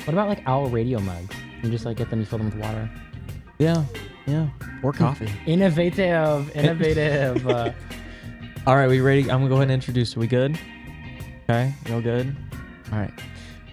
What about like owl radio mugs? You just like get them, you fill them with water. Yeah. Or coffee. Innovative. All right, we ready? I'm gonna go ahead and introduce. Are we good? Okay, you all good? All right.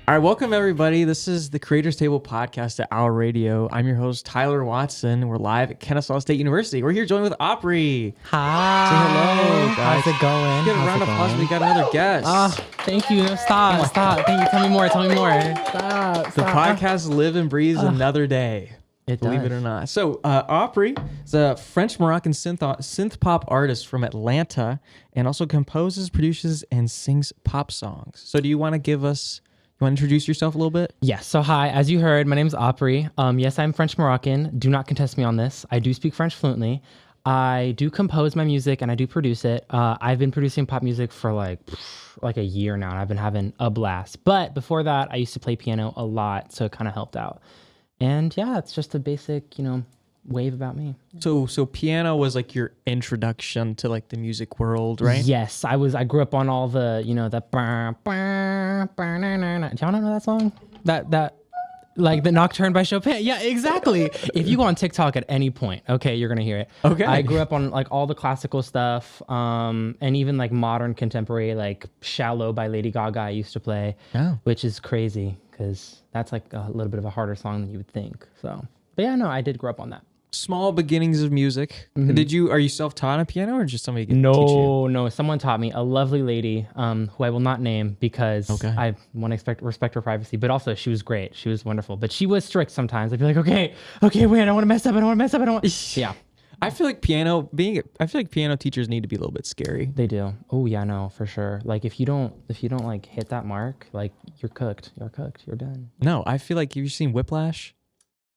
Welcome everybody. This is the Creators Table podcast at Owl Radio. I'm your host, Tyler Watson. We're live at Kennesaw State University. We're here joined with Auprie. Hi. Say hello, guys. How's it going? Give a round of applause. We got another guest. Thank you. No, stop. Thank you. Tell me more. Stop. The podcast live and breathes another day. Believe does. it or not. So Auprie is a French-Moroccan synth pop artist from Atlanta and also composes, produces, and sings pop songs. So do you want to introduce yourself a little bit? Yes. So hi, as you heard, my name is Auprie. Yes, I'm French Moroccan. Do not contest me on this. I do speak French fluently. I do compose my music and I do produce it. I've been producing pop music for like a year now, and I've been having a blast. But before that, I used to play piano a lot, so it kind of helped out. And yeah, it's just a basic, wave about me. So piano was like your introduction to like the music world, right? Yes, I grew up on all the, the do y'all know that song? That like the Nocturne by Chopin. Yeah, exactly. If you go on TikTok at any point, okay, you're gonna hear it. Okay. I grew up on like all the classical stuff, and even like modern contemporary, like Shallow by Lady Gaga I used to play, which is crazy because that's like a little bit of a harder song than you would think. So, but yeah, no, I did grow up on that. Small beginnings of music. Mm-hmm. Are you self-taught on piano or just somebody teach you? No, someone taught me, a lovely lady, who I will not name because I want to respect her privacy, but also she was great. She was wonderful, but she was strict sometimes. I'd be like, okay, wait, I don't want to mess up. Yeah. I feel like piano teachers need to be a little bit scary. They do. Oh yeah, no, for sure. Like if you don't like hit that mark, like you're cooked. You're done. No, I feel like, have you seen Whiplash?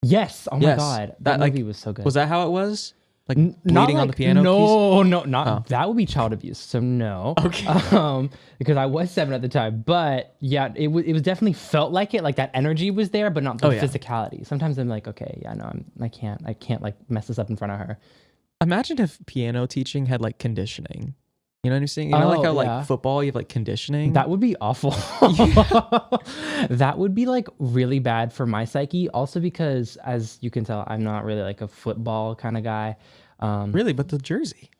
Yes. Oh my God. That movie was so good. Was that how it was? Like bleeding on the piano piece? No, not that would be child abuse. So no. Okay. Because I was 7 at the time, but yeah, it was definitely felt like it. Like that energy was there, but not the physicality. Sometimes I'm like, okay, yeah, no, I can't like mess this up in front of her. Imagine if piano teaching had like conditioning. You know what I'm saying? You know, like how like football, you have like conditioning. That would be awful. That would be like really bad for my psyche. Also because, as you can tell, I'm not really like a football kind of guy. Really? But the jersey.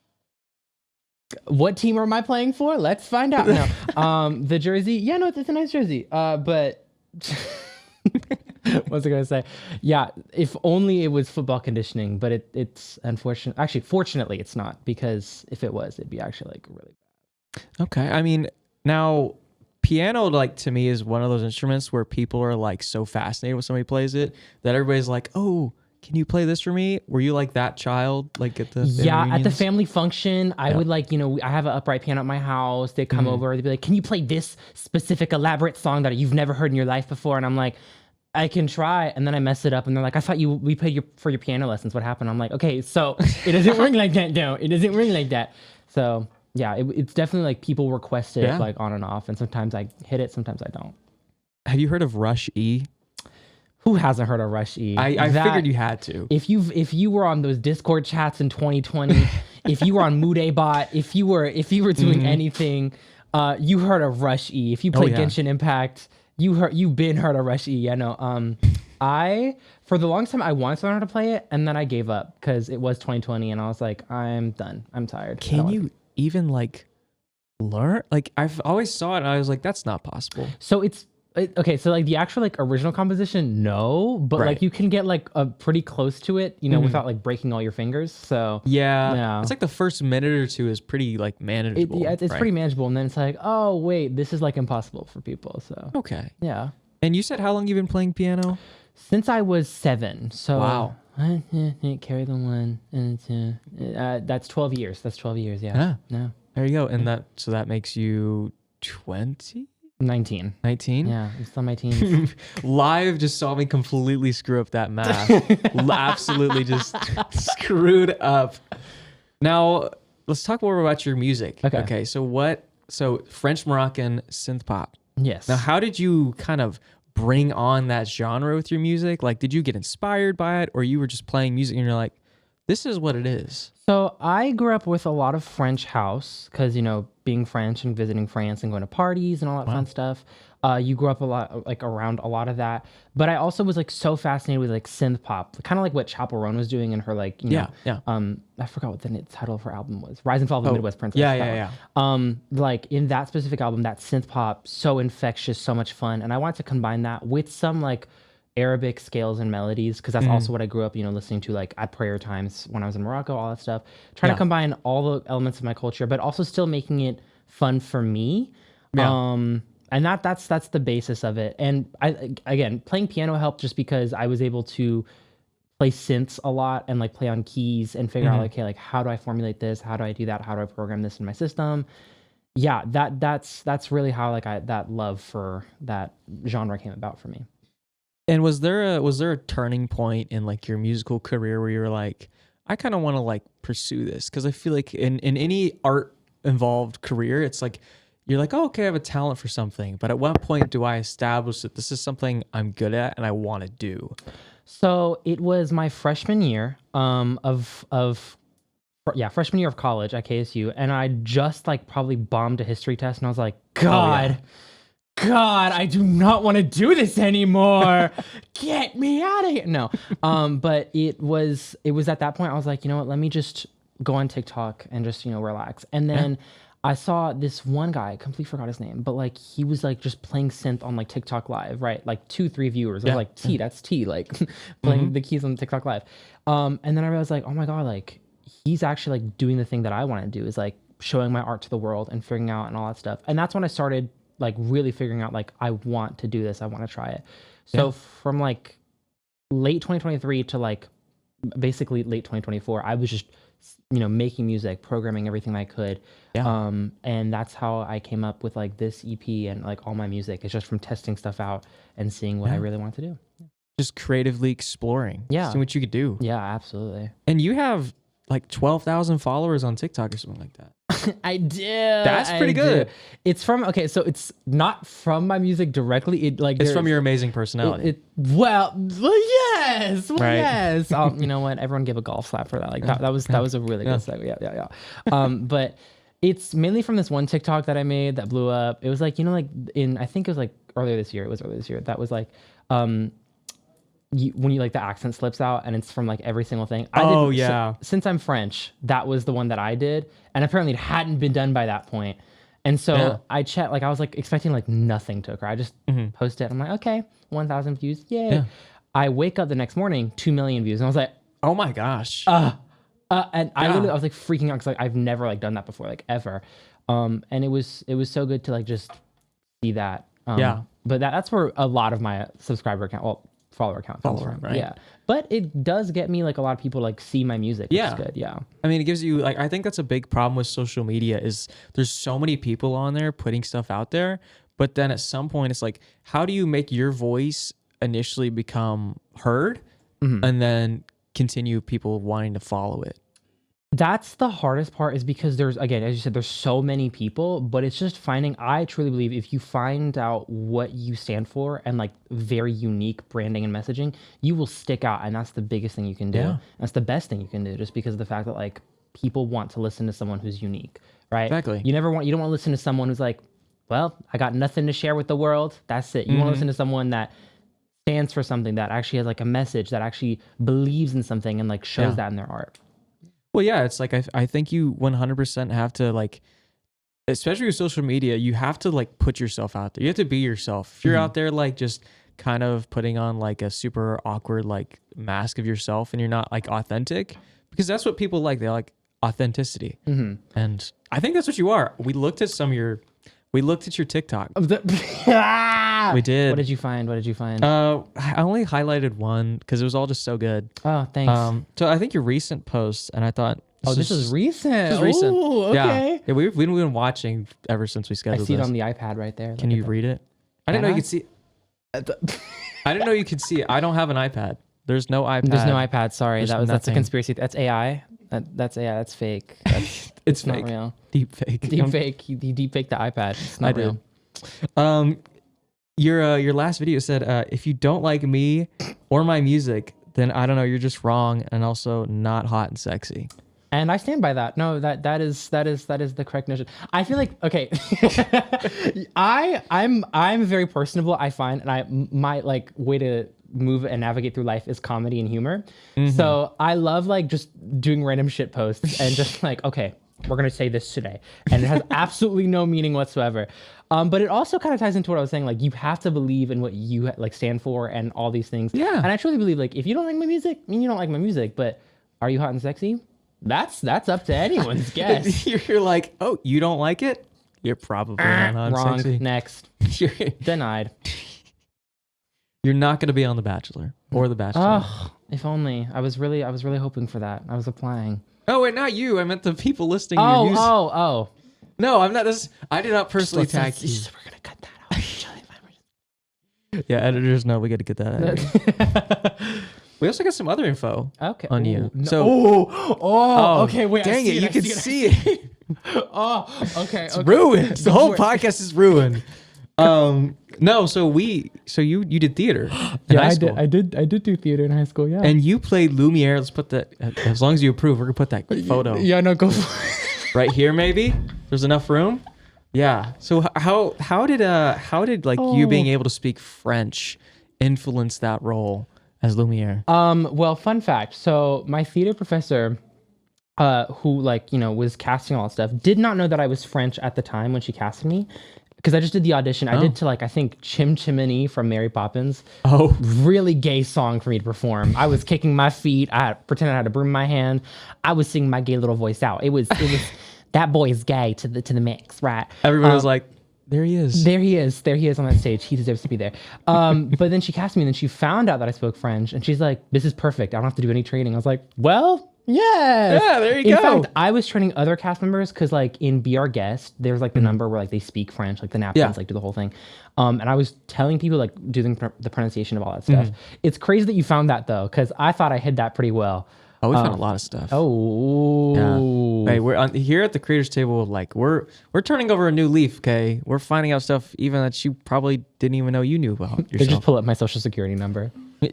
What team am I playing for? Let's find out now. The jersey. Yeah, no, it's a nice jersey. But what was I going to say? Yeah, if only it was football conditioning, but it's unfortunate. Actually, fortunately, it's not, because if it was, it'd be actually like really bad. Okay. I mean, now piano, like to me, is one of those instruments where people are like so fascinated when somebody plays it that everybody's like, oh, can you play this for me? Were you like that child, like at the at the family function? I would like, I have an upright piano at my house. They'd come over, they'd be like, can you play this specific elaborate song that you've never heard in your life before? And I'm like, I can try. And then I mess it up, and they're like, I thought we paid for your piano lessons. What happened? I'm like, okay, so it doesn't work like that. No, it doesn't work like that. So yeah, it's definitely like people request it like on and off, and sometimes I hit it, sometimes I don't. Have you heard of Rush E? Who hasn't heard of Rush E? I figured you had to. If you were on those Discord chats in 2020, if you were on Moodabot, if you were doing anything, you heard of Rush E. If you played Genshin Impact, you've been heard of Rush E. Yeah, no. I for the longest time I wanted to learn how to play it, and then I gave up because it was 2020, and I was like, I'm done. I'm tired. Can you even like learn? Like I've always saw it, and I was like, that's not possible. So okay, so like the actual like original composition, no, but like you can get like a pretty close to it, without like breaking all your fingers. So yeah, it's like the first minute or two is pretty like manageable. It's pretty manageable, and then it's like, oh wait, this is like impossible for people. So okay, yeah. And you said how long you've been playing piano? Since I was 7. So wow. Carry the one and two. That's 12 years. That's 12 years. Yeah. No. There you go. And that makes you 20. 19. 19? Yeah, I'm still in my teens. Live just saw me completely screw up that math. Absolutely just screwed up. Now, let's talk more about your music. Okay. So French Moroccan synth pop. Yes. Now, how did you kind of bring on that genre with your music? Like, did you get inspired by it, or you were just playing music and you're like, this is what it is? So I grew up with a lot of French house because, being French and visiting France and going to parties and all that fun stuff. You grew up a lot, like around a lot of that. But I also was like so fascinated with like synth pop, kind of like what Chappell Roan was doing in her like, you know, I forgot what the title of her album was. Rise and Fall of the Midwest Princess. Yeah. Like in that specific album, that synth pop, so infectious, so much fun. And I wanted to combine that with some like Arabic scales and melodies, because that's also what I grew up, you know, listening to like at prayer times when I was in Morocco, all that stuff. Trying to combine all the elements of my culture, but also still making it fun for me. And that's the basis of it. And again, playing piano helped just because I was able to play synths a lot and like play on keys and figure out like, okay, like how do I formulate this? How do I do that? How do I program this in my system? Yeah, that's really how like that love for that genre came about for me. And was there a turning point in like your musical career where you were like, I kind of want to like pursue this? Because I feel like in any art involved career, it's like you're like, oh, okay, I have a talent for something, but at what point do I establish that this is something I'm good at and I want to do? So it was my freshman year freshman year of college at KSU, and I just like probably bombed a history test, and I was like, God, I do not want to do this anymore. Get me out of here. No. But it was at that point I was like, you know what, let me just go on TikTok and just, you know, relax. And then I saw this one guy, I completely forgot his name, but like he was like just playing synth on like TikTok live, right? Like 2-3 viewers. I was like, that's T, like playing the keys on TikTok live. And then I realized like, oh my God, like he's actually like doing the thing that I want to do, is like showing my art to the world and figuring out and all that stuff. And that's when I started like really figuring out like, I want to do this. I want to try it. So from like late 2023 to like basically late 2024, I was just, you know, making music, programming everything I could. And that's how I came up with like this EP and like all my music. It's just from testing stuff out and seeing what I really want to do. Just creatively exploring. Seeing what you could do. Yeah, absolutely. And you have like 12,000 followers on TikTok or something like that. I do. That's pretty good. It's from, okay, so it's not from my music directly. It's from your amazing personality. Well, yes. Well, Right. yes. You know what? Everyone give a golf slap for that. Like that was a really good segue. Yeah. But it's mainly from this one TikTok that I made that blew up. It was like, you know, like I think it was like earlier this year. That was like, when you like the accent slips out and it's from like every single thing. Since I'm French, that was the one that I did, and apparently it hadn't been done by that point. And so I checked, like I was like expecting like nothing to occur. I just posted it. I'm like, okay, 1,000 views, yay! Yeah. I wake up the next morning, 2 million views, and I was like, oh my gosh. And I was like freaking out because like I've never like done that before, like ever. And it was so good to like just see that. But that's where a lot of my subscriber count, follower count comes from. Right? Yeah. But it does get me like a lot of people like see my music, which is good. Yeah. I mean, it gives you like, I think that's a big problem with social media is there's so many people on there putting stuff out there, but then at some point it's like, how do you make your voice initially become heard and then continue people wanting to follow it? That's the hardest part, is because there's, again, as you said, there's so many people, but it's just finding, I truly believe if you find out what you stand for and like very unique branding and messaging, you will stick out. And that's the biggest thing you can do. That's the best thing you can do, just because of the fact that like people want to listen to someone who's unique, right? Exactly. You don't want to listen to someone who's like, well, I got nothing to share with the world. That's it. You want to listen to someone that stands for something, that actually has like a message, that actually believes in something and like shows that in their art. Well, yeah, it's like I think you 100% have to like, especially with social media, you have to like put yourself out there. You have to be yourself. If you're out there like just kind of putting on like a super awkward like mask of yourself and you're not like authentic, because that's what people like. They like authenticity. And I think that's what you are. We looked at your TikTok. We did. What did you find? I only highlighted one because it was all just so good. Oh, thanks. So I think your recent posts, and I thought, this is recent. This is recent. Ooh, okay. Yeah, we've been watching ever since we scheduled. I see it on the iPad right there. Can you read it? I didn't know you could see. I didn't know you could see it. I don't have an iPad. There's no iPad. There's no iPad. Sorry, that's a conspiracy. That's AI. That's AI. That's fake. It's not fake. real. Deep fake. He deep faked the iPad. It's not real. Your last video said, if you don't like me or my music, then I don't know, you're just wrong and also not hot and sexy. And I stand by that. No, that is the correct notion. I feel like okay. I'm very personable, I find, and my like way to move and navigate through life is comedy and humor. So I love like just doing random shit posts and just like, okay, we're gonna say this today, and it has absolutely no meaning whatsoever. But it also kind of ties into what I was saying. Like you have to believe in what you like stand for and all these things. Yeah. And I truly believe like if you don't like my music, I mean you don't like my music. But are you hot and sexy? That's up to anyone's guess. You're like, oh, you don't like it? You're probably not on Wrong. sexy. Next. You're, Denied. you're not gonna be on The Bachelor or The Bachelor. Oh, if only. I was really hoping for that. I was applying. Oh wait, not you. I meant the people listening to your music. Oh. No, I'm not. I did not personally tag you. We're gonna cut that out. Yeah, editors know we got to get that out. We also got some other info Okay. on you. No. So, okay. Wait. dang it, you can see it. Oh, okay. It's ruined. The whole podcast is ruined. No, so you did theater in high school. I did do theater in high school. Yeah. And you played Lumiere. Let's put that. As long as you approve, we're gonna put that photo Yeah. No. Go for it. right here. Maybe there's enough room. Yeah. So how did like you being able to speak French influence that role as Lumiere? Well, fun fact. So my theater professor, who like, was casting all that stuff, did not know that I was French at the time when she casted me. Because I just did the audition. I did to like, I think Chim Chimney from Mary Poppins. Oh. Really gay song for me to perform. I was kicking my feet. I pretended I had a broom in my hand. I was singing my gay little voice out. It was that boy is gay to the mix, right? Everybody was like, there he is. There he is on that stage. He deserves to be there. But then she cast me, and then she found out that I spoke French, and she's like, "This is perfect. I don't have to do any training." I was like, "Well, yes." Yeah, there you In go. fact, I was training other cast members because, like, in Be Our Guest, there's like the number where like they speak French, like the napkins, like do the whole thing. And I was telling people like do the pronunciation of all that stuff. It's crazy that you found that though, because I thought I hid that pretty well. Oh, we found a lot of stuff. Oh, Yeah. Hey, we're here at the creators table. Like we're turning over a new leaf. Okay, we're finding out stuff even that you probably didn't even know you knew about yourself. They just pull up my social security number. They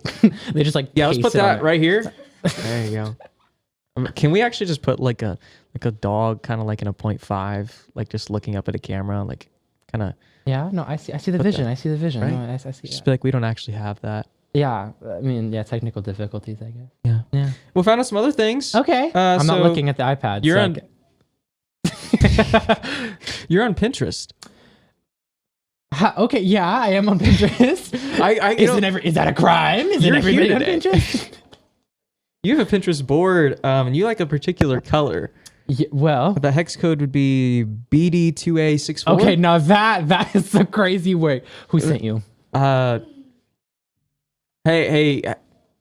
just like Yeah, let's put paste it on that it. right here. There you go. Can we actually just put like a dog kind of like in a 0.5, like just looking up at a camera, like kind of Yeah, no, I see the vision. I see the vision. Right? No, I see just it. be like we don't actually have that. Yeah, I mean, yeah, technical difficulties, I guess. Yeah. Yeah. We found out some other things. Okay. I'm not so looking at the iPad. You're so on. You're on Pinterest. Okay, yeah, I am on Pinterest. Is that a crime? Is You're everybody here on today. Pinterest? You have a Pinterest board, and you like a particular color. Yeah, well, The hex code would be BD2A64. okay, now that is a crazy word. Who sent you? Hey,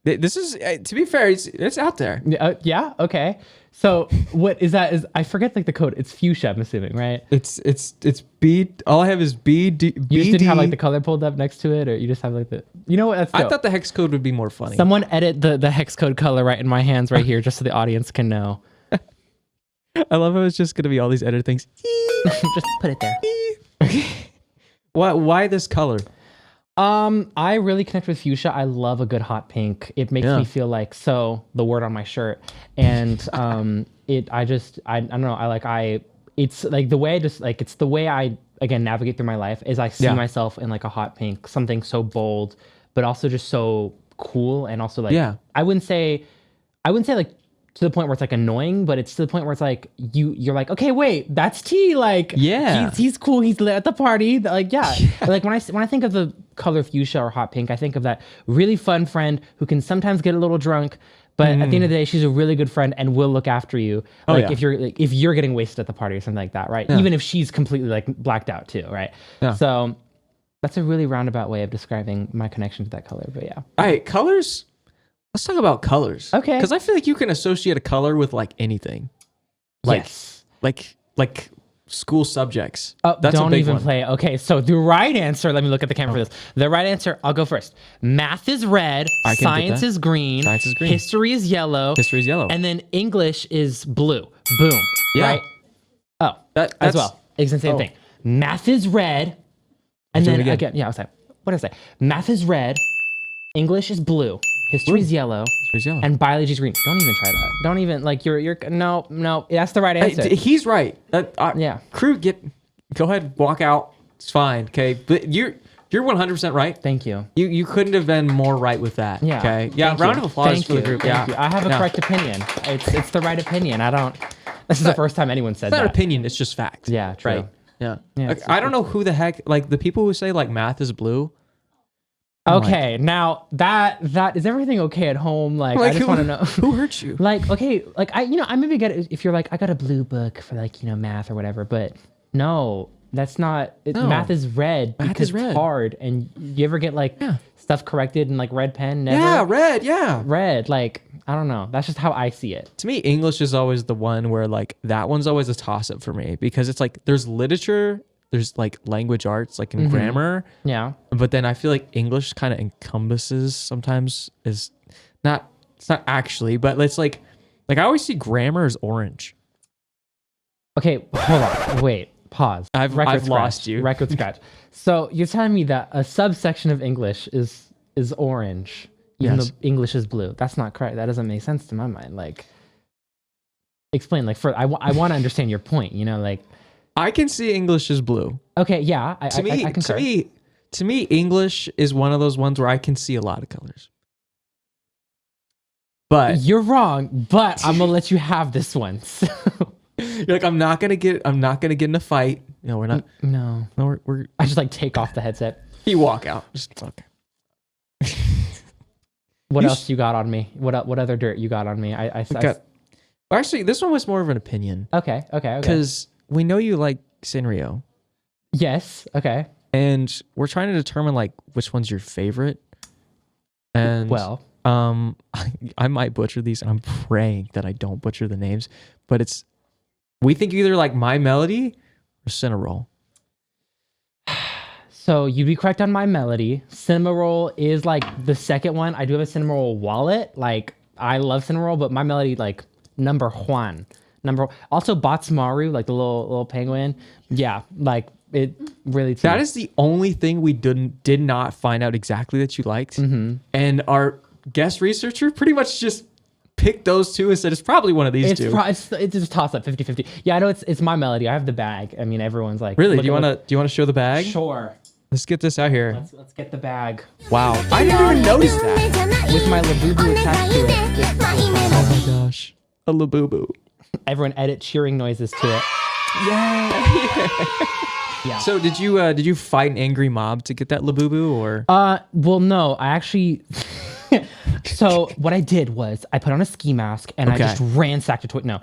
this is to be fair, it's out there. Yeah, okay. So what is that? Is I forget like the code. It's fuchsia, I'm assuming, right? It's B. All I have is BD. You just didn't have like the color pulled up next to it, or you just have like the. You know what? That's I dope. thought the hex code would be more funny. Someone edit the hex code color right in my hands right here, just so the audience can know. I love how it's just gonna be all these edit things. Just put it there. Okay. Why this color? I really connect with fuchsia. I love a good hot pink. It makes me feel like the word on my shirt, and I don't know. It's like the way it's the way I again navigate through my life is I see myself in like a hot pink, something so bold, but also just so cool, and also like I wouldn't say like to the point where it's like annoying, but it's to the point where it's like you're like, okay, wait, that's T. Like, he's cool. He's lit at the party. Like, like when I think of the color fuchsia or hot pink, I think of that really fun friend who can sometimes get a little drunk, but at the end of the day, she's a really good friend and will look after you. Like if you're getting wasted at the party or something like that, right? Even if she's completely like blacked out too, right? So that's a really roundabout way of describing my connection to that color. But yeah. All right, colors. Let's talk about colors. Okay. Because I feel like you can associate a color with like anything. Yes. Like school subjects. Oh, That's don't a big even one. play. Okay, so the right answer, let me look at the camera for this. The right answer, I'll go first. Math is red, I can get science that. is green, Science is green. history is yellow, History is yellow. and then English is blue. Boom. Yeah. Right? Oh, That's as well. It's the same thing. Math is red, and Do it then again. again, yeah, I was like, what did I say? Math is red, English is blue, history's yellow, and biology's green. Don't even try that. Don't even like you're no. That's the right answer. He's right. Yeah. Crew, go ahead, walk out. It's fine. Okay, but you're 100% right. Thank you. You couldn't have been more right with that. Yeah. Okay. Yeah. Round of applause for the group. Thank you. I have a correct opinion. It's the right opinion. I don't. This is the first time anyone said It's not that. opinion. It's just fact. Yeah. True. Right. Yeah. Yeah. I don't know who the heck like the people who say like math is blue. Okay, now that is everything okay at home? Like I just want to know who hurt you. Like okay, like I maybe get it if you're like I got a blue book for like math or whatever, but no, that's not. No. Math is red because it's hard, and you ever get like stuff corrected in like red pen? Never. Yeah, red. Yeah, red. Like I don't know. That's just how I see it. To me, English is always the one where like that one's always a toss up for me because it's like there's literature. There's like language arts, like in grammar. Yeah. But then I feel like English kind of encompasses sometimes it's not actually, but it's like I always see grammar as orange. Okay, hold on. Wait, pause. I've lost you. Record scratch. So you're telling me that a subsection of English is orange, even though English is blue. That's not correct. That doesn't make sense to my mind. Like, explain. Like, I want to understand your point. Like. I can see English as blue. Okay, yeah. I concur. To me, English is one of those ones where I can see a lot of colors. But you're wrong. But I'm gonna let you have this one. So. You're like, I'm not gonna get in a fight. No, we're not. No, we're. I just like take off the headset. You walk out. Just okay. What else you got on me? What other dirt you got on me? Actually, this one was more of an opinion. Okay. Because we know you like Sanrio. Yes. Okay. And we're trying to determine like which one's your favorite. And I might butcher these, and I'm praying that I don't butcher the names. But we think either like My Melody or Cinnamoroll. So you'd be correct on My Melody. Cinnamoroll is like the second one. I do have a Cinnamoroll wallet. Like I love Cinnamoroll, but My Melody like number one. Also Botsmaru, like the little penguin. Yeah, like it really. That is the only thing we did not find out exactly that you liked. Mm-hmm. And our guest researcher pretty much just picked those two and said it's probably one of these two. It's just toss up 50-50. Yeah, I know it's My Melody. I have the bag. I mean, everyone's like, really? Do you want to show the bag? Sure. Let's get this out here. Let's get the bag. Wow, I didn't even notice that. With my Labubu attached to it. Oh my gosh, a Labubu. Everyone edit cheering noises to it. Yeah. So did you fight an angry mob to get that Labubu or? Well, no, I actually. So what I did was I put on a ski mask and I just ransacked a toy. No,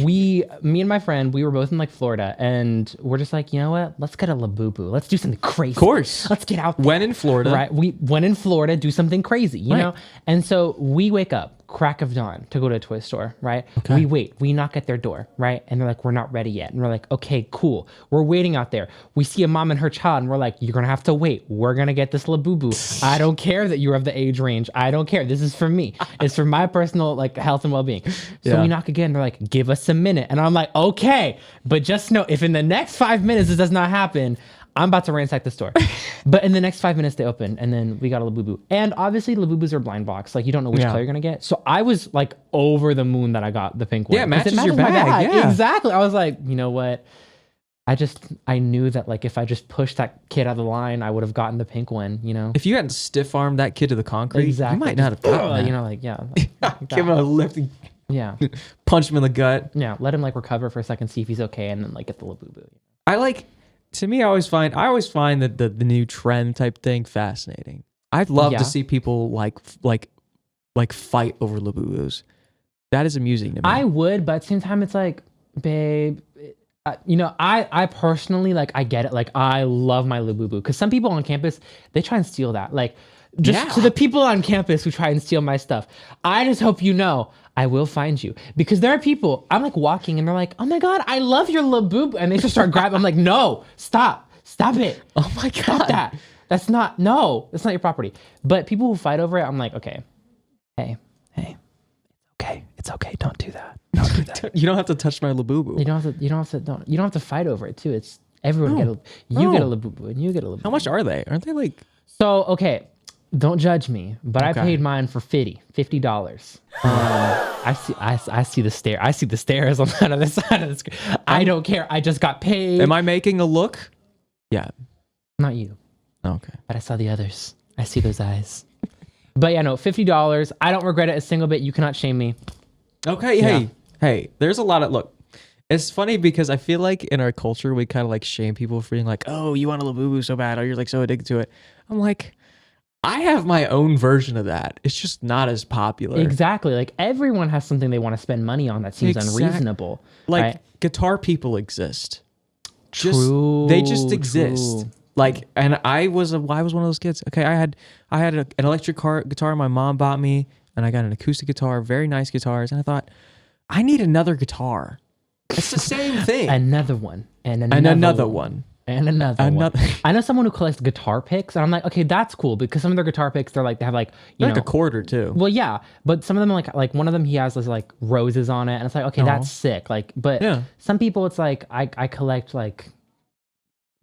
me and my friend, we were both in like Florida, and we're just like, you know what? Let's get a Labubu. Let's do something crazy. Of course. Let's get out there. When in Florida, right? We went in Florida, do something crazy, you know. And so we wake up crack of dawn to go to a toy store, right? Okay. We wait. We knock at their door, right? And they're like, we're not ready yet. And we're like, okay, cool. We're waiting out there. We see a mom and her child, and we're like, you're gonna have to wait. We're gonna get this Labubu. I don't care that you're of the age range. I don't care. This is for me. It's for my personal like health and well-being. So we knock again. They're like, give us a minute. And I'm like, okay, but just know if in the next 5 minutes this does not happen, I'm about to ransack the store. But in the next 5 minutes they open, and then we got a Labubu. And obviously Labubus are blind box. Like you don't know which color you're gonna get. So I was like over the moon that I got the pink one. Yeah, it matches your bag. Yeah. Exactly. I was like, you know what? I knew that like if I just pushed that kid out of the line, I would have gotten the pink one, you know? If you hadn't stiff armed that kid to the concrete, you might not have gotten that. You know, like, yeah. Give him a lift. Yeah. Punch him in the gut. Yeah. Let him like recover for a second, see if he's okay, and then like get the Labubu. To me, I always find that the new trend type thing fascinating. I'd love to see people like fight over Labubus. That is amusing to me. I would, but at the same time, it's like, babe, you know, I personally, like, I get it. Like, I love my Labubu because some people on campus, they try and steal that. Like, just to the people on campus who try and steal my stuff, I just hope you know, I will find you. Because there are people, I'm like walking and they're like, oh my God, I love your Labubu. And they just start grabbing. I'm like, no, stop it. Oh my God. Stop that. That's not your property. But people who fight over it, I'm like, okay, hey, it's okay. Don't do that. Don't do that. You don't have to touch my Labubu. You don't have to fight over it too. It's everyone get a Labubu and you get a Labubu. How much are they? Aren't they like? So, okay. Don't judge me, but I Okay. paid mine for $50. I see the stare. I see the stares on the other side of the screen. I don't care. I just got paid. Am I making a look? Yeah. Not you, Okay. but I saw the others. I see those eyes. But yeah, no, $50. I don't regret it a single bit. You cannot shame me. Okay. Yeah. Hey. There's a lot of look. It's funny because I feel like in our culture we kind of like shame people for being like, oh, you want a Labubu so bad, or you're like so addicted to it. I'm like, I have my own version of that. It's just not as popular. Exactly. Like everyone has something they want to spend money on that seems unreasonable. Like right? guitar people exist. True. They just exist. True. Like, and I was one of those kids. Okay, I had an electric guitar my mom bought me, and I got an acoustic guitar, very nice guitars, and I thought, I need another guitar. It's the same thing. Another one. And another one. And another one. I know someone who collects guitar picks, and I'm like, okay, that's cool because some of their guitar picks, they have like, you know, like a quarter too. Well, yeah, but some of them like one of them he has like roses on it, and it's like, okay, that's sick. Like, but some people it's like I collect like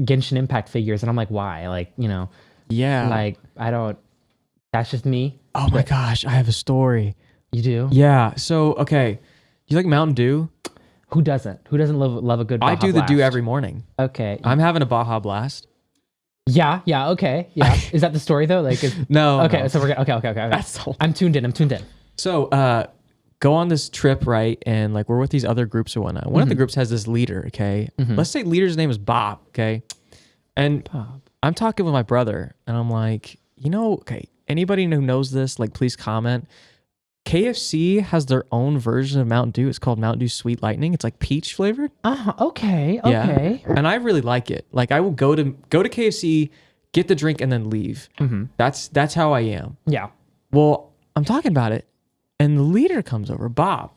Genshin Impact figures, and I'm like, why? Like, you know, like I don't. That's just me. Oh my gosh, I have a story. You do? Yeah. So okay, you like Mountain Dew? Who doesn't? Who doesn't love a good Baja I do Blast? the Dew every morning. Okay. I'm having a Baja Blast. Yeah. Okay. Yeah. Is that the story though? Like, no. Okay. No. So we're okay. That's the whole... I'm tuned in. So, go on this trip, right? And like we're with these other groups or whatnot. One of the groups has this leader. Okay. Let's say leader's name is Bob. Okay. And I'm talking with my brother, and I'm like, okay, anybody who knows this, like, please comment. KFC has their own version of Mountain Dew. It's called Mountain Dew Sweet Lightning. It's like peach flavored. Okay. Yeah. And I really like it. Like I will go to KFC, get the drink, and then leave. That's how I am. Yeah. Well, I'm talking about it, and the leader comes over, Bob,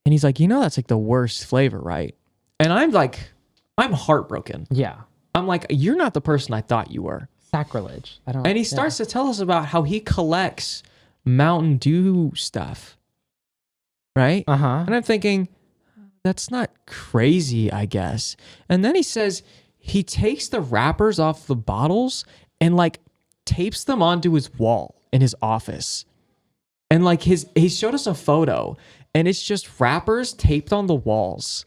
and he's like, that's like the worst flavor, right? And I'm like, I'm heartbroken. Yeah. I'm like, you're not the person I thought you were. Sacrilege. I don't. And he starts to tell us about how he collects Mountain Dew stuff, right? And I'm thinking, that's not crazy, I guess. And then he says he takes the wrappers off the bottles and like tapes them onto his wall in his office. And like he showed us a photo, and it's just wrappers taped on the walls.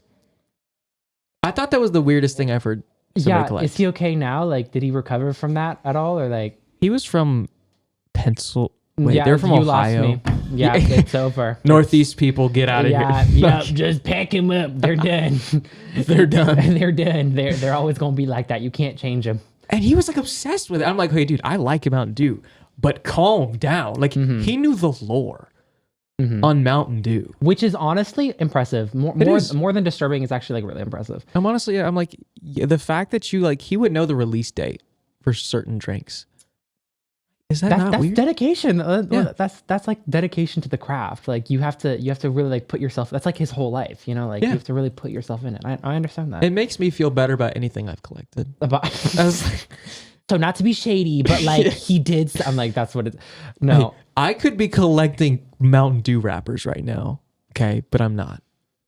I thought that was the weirdest thing I've heard somebody collect. Is he okay now? Like, did he recover from that at all, or like? He was from they're from Ohio. Lost me. Yeah, it's over. Northeast people, get out of here. Yeah, just pack him up. They're done. They're done. They're done. They're always gonna be like that. You can't change them. And he was like obsessed with it. I'm like, hey, dude, I like Mountain Dew, but calm down. Like he knew the lore on Mountain Dew, which is honestly impressive. More than disturbing is actually like really impressive. I'm like, the fact that he would know the release date for certain drinks. Is that's weird? Dedication. That's like dedication to the craft. Like you have to really like put yourself. That's like his whole life. You have to really put yourself in it. I understand that. It makes me feel better about anything I've collected. So not to be shady, but like he did. I'm like, that's what it. No, hey, I could be collecting Mountain Dew wrappers right now. Okay, but I'm not.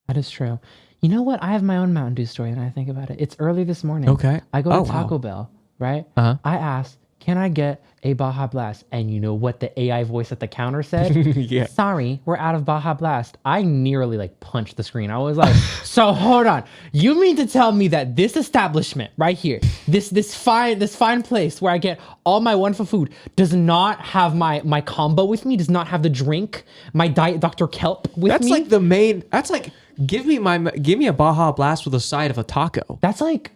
That is true. You know what? I have my own Mountain Dew story, and I think about it. It's early this morning. Okay. I go to Taco Bell, right? I asked, can I get a Baja Blast? And you know what the AI voice at the counter said? Yeah. Sorry, we're out of Baja Blast. I nearly like punched the screen. I was like, so hold on. You mean to tell me that this establishment right here, this fine place where I get all my wonderful food does not have my combo with me, does not have the drink, my Diet Dr. Kelp with me? That's like the main, that's like, give me a Baja Blast with a side of a taco. That's like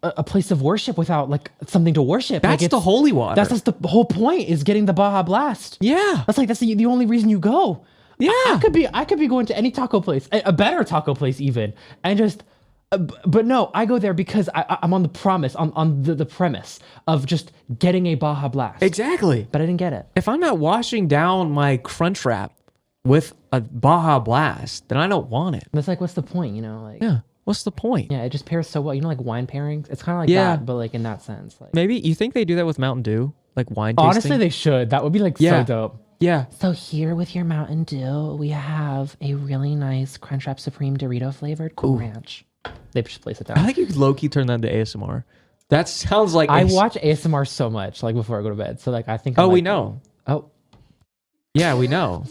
a place of worship without like something to worship. That's like the holy water. That's the whole point, is getting the Baja Blast. Yeah. That's the only reason you go. Yeah. I could be going to any taco place, a better taco place even, and just, but no, I go there because I'm on the promise, on the premise of just getting a Baja Blast. Exactly. But I didn't get it. If I'm not washing down my Crunch Wrap with a Baja Blast, then I don't want it. That's like, what's the point? Like. Yeah. What's the point? Yeah, it just pairs so well. Like wine pairings. It's kind of like that, but like in that sense. Like, maybe you think they do that with Mountain Dew, like wine tasting? Honestly, they should. That would be like so dope. Yeah. So here with your Mountain Dew, we have a really nice Crunchwrap Supreme Dorito flavored Cool Ranch. They should place it down. I think you could low-key turn that into ASMR. That sounds like I watch ASMR so much, like before I go to bed. So like I think. Oh, we know. Oh, Yeah, we know.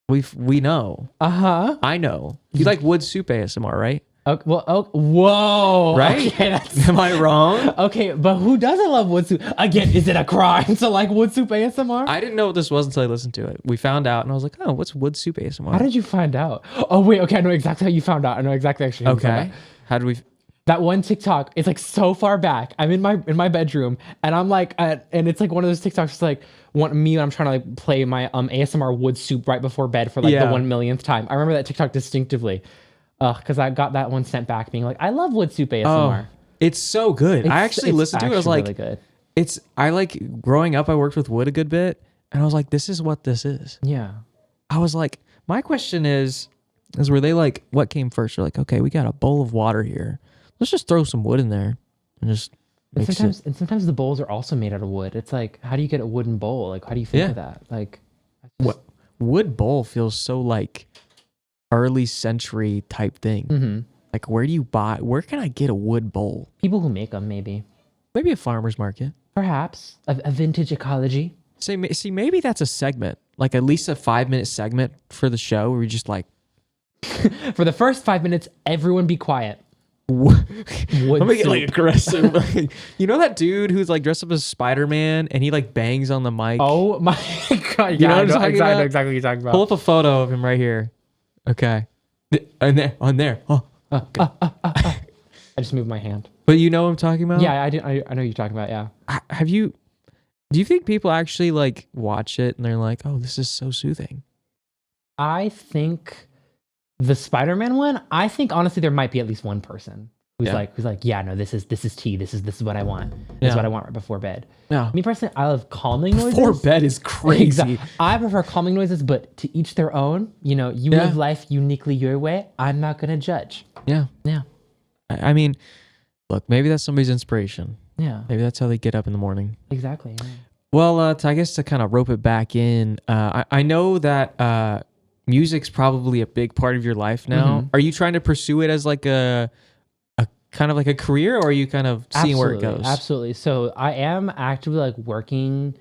We know. uh-huh. I know. You like wood soup ASMR, right? Okay, well, whoa. Right? Okay, that's, Am I wrong? okay, but who doesn't love wood soup? Again, is it a crime to like wood soup ASMR? I didn't know what this was until I listened to it. We found out, and I was like, "Oh, what's wood soup ASMR?" How did you find out? Oh wait, okay, I know exactly how you found out. I know exactly actually. How you found Okay. out. How did we? That one TikTok, it's like so far back. I'm in my bedroom, and I'm like, and it's like one of those TikToks. It's like I'm trying to like play my ASMR wood soup right before bed for like the 1 millionth time. I remember that TikTok distinctively, because I got that one sent back, being like, I love wood soup ASMR. Oh, it's so good. I actually listened to it. I was like, really good. I like growing up. I worked with wood a good bit, and I was like, this is what this is. Yeah. I was like, my question is were they like, what came first? They're like, okay, we got a bowl of water here. Let's just throw some wood in there and just mix it. And sometimes the bowls are also made out of wood. It's like, how do you get a wooden bowl? Like, how do you think of that? Like, what wood bowl feels so like early century type thing. Mm-hmm. Like, where can I get a wood bowl? People who make them, maybe A farmer's market. perhaps a vintage ecology. See, maybe that's a segment, like at least a 5-minute segment for the show where we just like, For the first 5 minutes, everyone be quiet. Let me get soup. like aggressive. You know that dude who's like dressed up as Spider-Man and he like bangs on the mic? Oh my god! You know Yeah, what I I'm know talking exactly about? what you're talking about. Pull up a photo of him right here. Okay. And there, on there. Oh. Okay. I just moved my hand. But you know what I'm talking about? Yeah, I know what you're talking about. Yeah. Do you think people actually like watch it and they're like, oh, this is so soothing? I think the Spider-Man one. I think honestly, there might be at least one person who's like, yeah, no, this is tea. This is what I want. This is what I want right before bed. Yeah. Me personally, I love calming noises. Before bed is crazy. Exactly. I prefer calming noises, but to each their own. You know, you live life uniquely your way. I'm not gonna judge. Yeah. Yeah. I mean, look, maybe that's somebody's inspiration. Yeah. Maybe that's how they get up in the morning. Exactly. Yeah. Well, I guess to kind of rope it back in, I know that music's probably a big part of your life now. Mm-hmm. Are you trying to pursue it as like a kind of like a career, or are you kind of seeing where it goes? Absolutely. So I am actively like working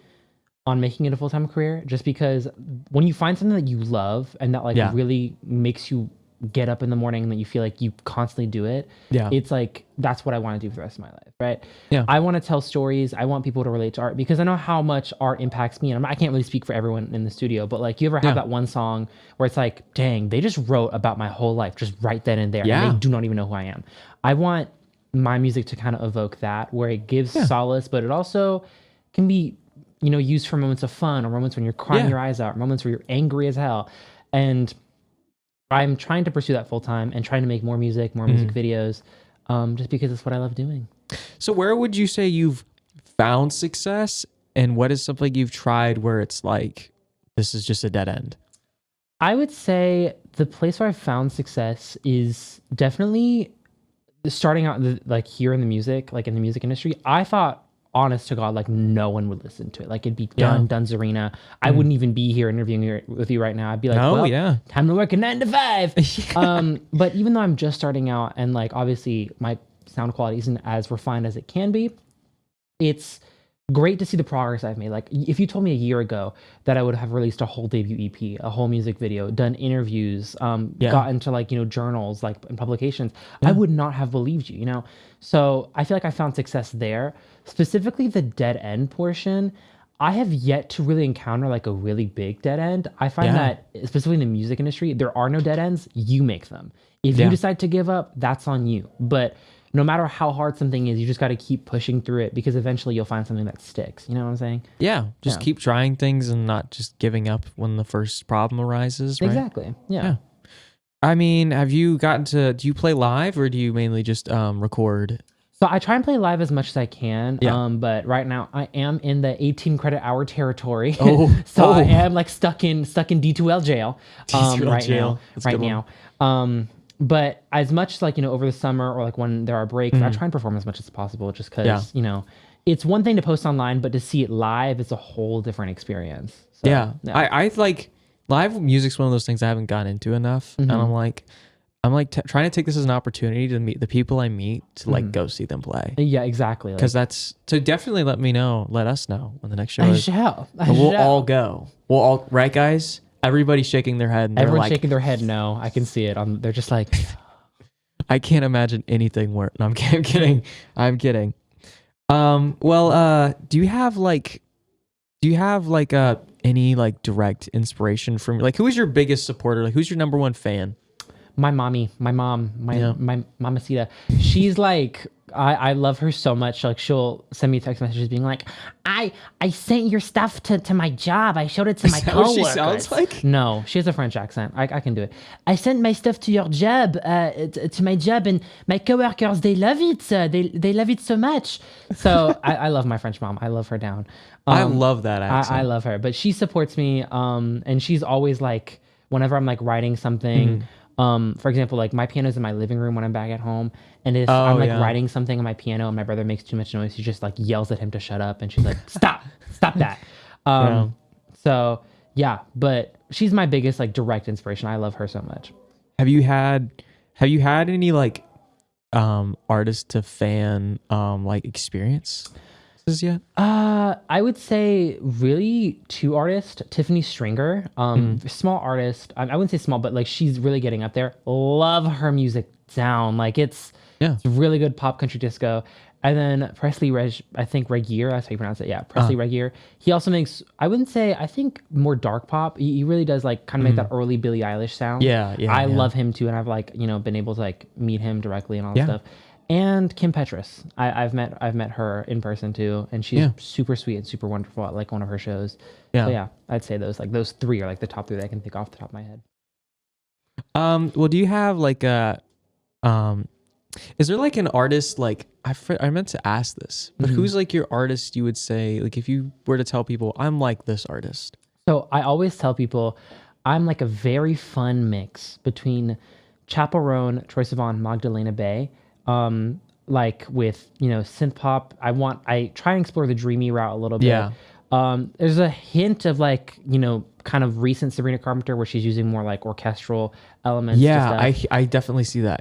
on making it a full-time career, just because when you find something that you love and that like really makes you get up in the morning and that you feel like you constantly do it, it's like that's what I want to do for the rest of my life, right? Yeah. I want to tell stories. I want people to relate to art because I know how much art impacts me, and I can't really speak for everyone in the studio, but like you ever have that one song where it's like, dang, they just wrote about my whole life just right then and there, and they do not even know who I am. I want my music to kind of evoke that, where it gives solace, but it also can be, you know, used for moments of fun or moments when you're crying your eyes out, moments where you're angry as hell. And I'm trying to pursue that full time and trying to make more music videos, just because it's what I love doing. So where would you say you've found success, and what is something you've tried where it's like, this is just a dead end? I would say the place where I found success is definitely starting out like here in the music, like in the music industry. I thought, honest to God, like no one would listen to it. Like it'd be Dunn's Arena. I wouldn't even be here interviewing with you right now. I'd be like, time to work a 9 to 5. But even though I'm just starting out and like obviously my sound quality isn't as refined as it can be, it's great to see the progress I've made. Like if you told me a year ago that I would have released a whole debut EP, a whole music video, done interviews, got into like, you know, journals, like and publications, I would not have believed you, you know? So I feel like I found success there. Specifically the dead end portion, I have yet to really encounter like a really big dead end. I find that specifically in the music industry, there are no dead ends. You make them. If you decide to give up, that's on you. But no matter how hard something is, you just got to keep pushing through it, because eventually you'll find something that sticks. You know what I'm saying? Yeah. Just keep trying things and not just giving up when the first problem arises. Right? Exactly. Yeah. I mean, do you play live, or do you mainly just record? So I try and play live as much as I can. But right now I am in the 18 credit hour territory. I am like stuck in D2L jail right now. But as much as like, you know, over the summer or like when there are breaks, I try and perform as much as possible, just because, you know, it's one thing to post online, but to see it live is a whole different experience. So, I like live music's one of those things I haven't gotten into enough. And I'm like, I'm like trying to take this as an opportunity to meet the people I meet to like go see them play. Yeah, exactly. Because that's so definitely let us know when the next show I is. shall. We'll all go. We'll all, right, guys? Everybody's shaking their head. And Everyone's like, shaking their head no. I can see it. They're just like, I can't imagine anything worse. No, I'm kidding. I'm kidding. Well, do you have like any like direct inspiration from like who is your biggest supporter? Like who's your number one fan? my mom, my mamacita. She's like, I love her so much. Like she'll send me text messages being like, I sent your stuff to my job. I showed it to my coworkers. What she sounds like? No, she has a French accent. I can do it. I sent my stuff to your job, to my job, and my coworkers, they love it. They love it so much. So I love my French mom. I love her down. I love that accent. I love her, but she supports me. And she's always like, whenever I'm like writing something, for example, like my piano's in my living room when I'm back at home. And if I'm like writing something on my piano and my brother makes too much noise, she just like yells at him to shut up. And she's like, stop that. So yeah, but she's my biggest like direct inspiration. I love her so much. Have you had any like artist to fan like experiences yet? I would say really two artists, Tiffany Stringer, small artist. I wouldn't say small, but like she's really getting up there. Love her music down. Like it's really good pop country disco. And then Presley Regier, that's how you pronounce it. Yeah, Presley Regier. He also makes, I think more dark pop. He really does like kind of make that early Billie Eilish sound. I love him too, and I've like been able to like meet him directly and all that stuff. And Kim Petras, I've met her in person too, and she's super sweet and super wonderful at like one of her shows. So yeah, I'd say those three are like the top three that I can pick off the top of my head. Well, do you have like is there like an artist like I meant to ask this, but who's like your artist you would say like if you were to tell people I'm like this artist? So I always tell people I'm like a very fun mix between Chappell Roan, Troye Sivan, Magdalena Bay. Like with synth pop, I try and explore the dreamy route a little bit. There's a hint of like kind of recent Sabrina Carpenter where she's using more like orchestral elements. I definitely see that.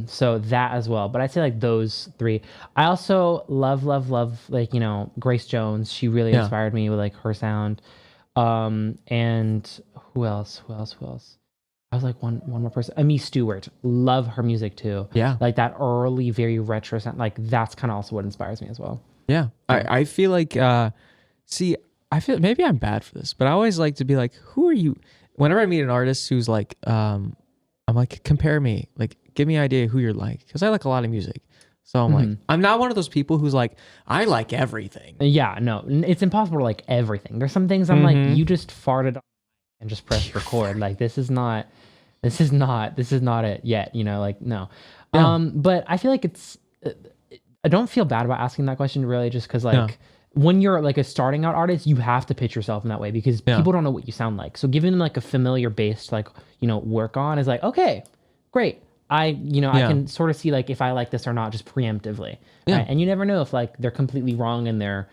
So that as well, but I'd say like those three. I also love like Grace Jones. She really inspired me with like her sound. And who else? I was like one more person. Amy Stewart. Love her music too. Yeah. Like that early, very retro sound. Like that's kind of also what inspires me as well. Yeah. I feel like, I feel maybe I'm bad for this, but I always like to be like, who are you? Whenever I meet an artist who's like, I'm like, compare me. Like, give me an idea who you're like. Because I like a lot of music. So I'm like, I'm not one of those people who's like, I like everything. Yeah, no, it's impossible to like everything. There's some things I'm like, you just farted and just press record. Like this is not it yet, like no. But I feel like I don't feel bad about asking that question really, just because like when you're like a starting out artist, you have to pitch yourself in that way because people don't know what you sound like. So giving them like a familiar base to like, work on is like, okay, great. I can sort of see like if I like this or not just preemptively. Right? And you never know if like they're completely wrong in their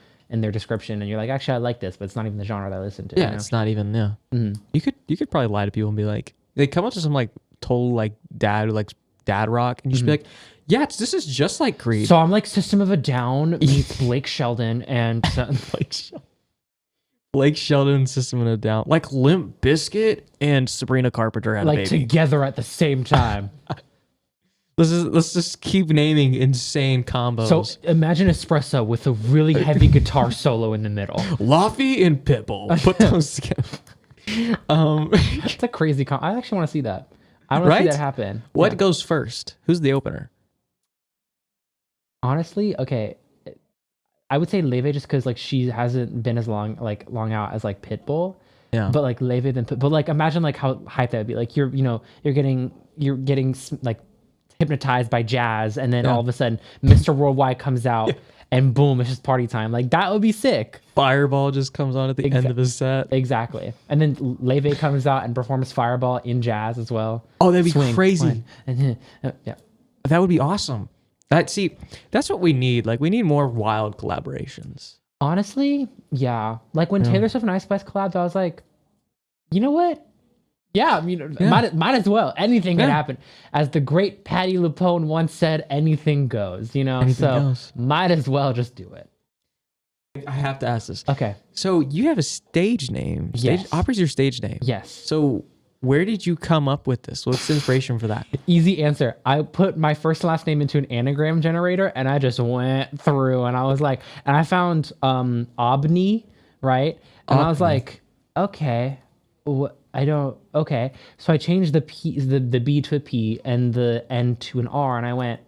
description and you're like, actually I like this, but it's not even the genre that I listen to. It's not even You could probably lie to people and be like, they come up to some like total like dad rock and you just be like, this is just like Creed. So I'm like System of a Down meets Blake Shelton and Blake Shelton, System of a Down, like Limp Bizkit and Sabrina Carpenter had a baby together at the same time. Let's just keep naming insane combos. So imagine Espresso with a really heavy guitar solo in the middle. Laffy and Pitbull. Put those together. It's a crazy I actually want to see that. I want to see that happen. What goes first? Who's the opener? Honestly, okay, I would say Leve just because like she hasn't been as long out as like Pitbull. Yeah. But like Leve than Pitbull. But like imagine like how hype that would be. Like you're getting like hypnotized by jazz, and then all of a sudden Mr. Worldwide comes out. And boom, it's just party time. Like that would be sick. Fireball just comes on at the end of his set. Exactly. And then Leve comes out and performs Fireball in jazz as well. Oh, that'd be crazy. Yeah. That would be awesome. That's what we need. Like we need more wild collaborations. Honestly, yeah. Like when Taylor Swift and Ice Spice collabed, I was like, you know what? Yeah, I mean, might as well. Anything could happen. As the great Patti LuPone once said, anything goes, Anything goes. Might as well just do it. I have to ask this. Okay. So you have a stage name. Yes. Aubrey's your stage name. Yes. So where did you come up with this? What's the inspiration for that? Easy answer. I put my first and last name into an anagram generator and I just went through and I was like, and I found Obni, right? And I was like, okay, okay. So I changed the B to a P and the N to an R and I went,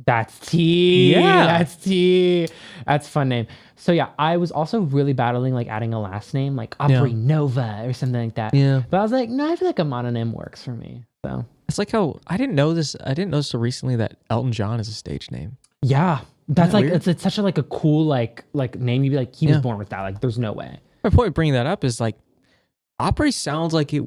that's T. Yeah. That's T. That's a fun name. So yeah, I was also really battling like adding a last name like Auprie Nova or something like that. Yeah. But I was like, no, I feel like a mononym works for me. So It's like how I didn't know so recently that Elton John is a stage name. yeah, that's like weird? it's such a cool like name. You'd be like, he was born with that. Like, there's no way. My point of bringing that up is like Auprie sounds like it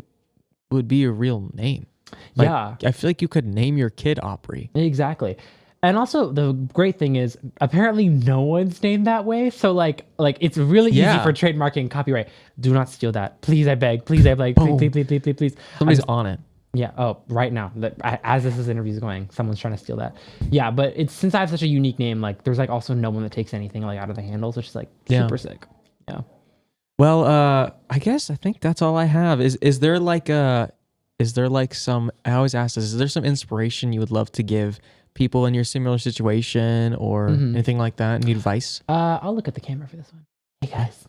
would be a real name. Like, Yeah, I feel like you could name your kid Auprie. exactly. And also the great thing is apparently no one's named that way. So like it's really easy for trademarking and copyright. Do not steal that. Please, I beg. Please, I beg. Please. Somebody's on it. Yeah. Oh, right now, as this interview is going, someone's trying to steal that. Yeah, but it's since I have such a unique name, like there's like also no one that takes anything like out of the handles, which is like super sick. Yeah. Well, I think that's all I have. Is there some? I always ask this. Is there some inspiration you would love to give people in your similar situation or anything like that? Need advice? I'll look at the camera for this one. Hey guys.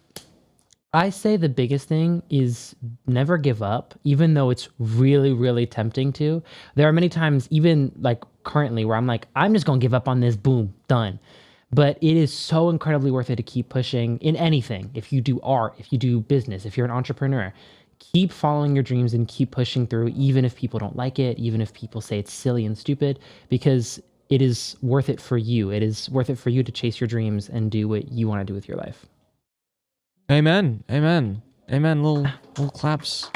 I say the biggest thing is never give up, even though it's really, really tempting to. There are many times, even like currently, where I'm like, I'm just going to give up on this. Boom, done. But it is so incredibly worth it to keep pushing in anything. If you do art, if you do business, if you're an entrepreneur, keep following your dreams and keep pushing through, even if people don't like it, even if people say it's silly and stupid, because it is worth it for you. It is worth it for you to chase your dreams and do what you want to do with your life. Amen. Little claps.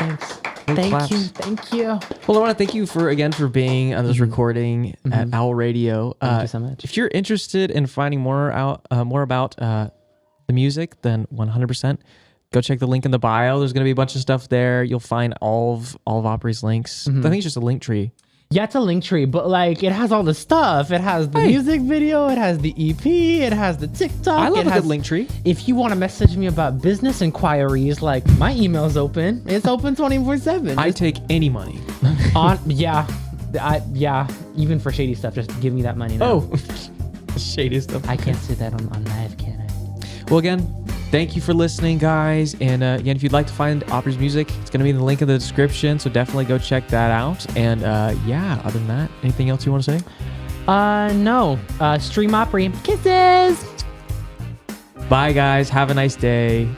Thanks. Thank you. Well, I want to thank you for being on this recording at Owl Radio. Thank you so much. If you're interested in finding more about the music, then 100%. Go check the link in the bio. There's going to be a bunch of stuff there. You'll find all of Aubrey's links. I think it's just a link tree. Yeah, it's a link tree, but like it has all the stuff. It has the music video, it has the EP, it has the TikTok. I love a good link tree. If you want to message me about business inquiries, like my email's open. It's open 24/7. I take any money. Even for shady stuff, just give me that money now. Oh, shady stuff. I can't say that on live, can I? Well, again, thank you for listening, guys. And again, if you'd like to find Auprei's music, it's going to be in the link in the description. So definitely go check that out. And other than that, anything else you want to say? No. Stream Auprie. Kisses. Bye, guys. Have a nice day.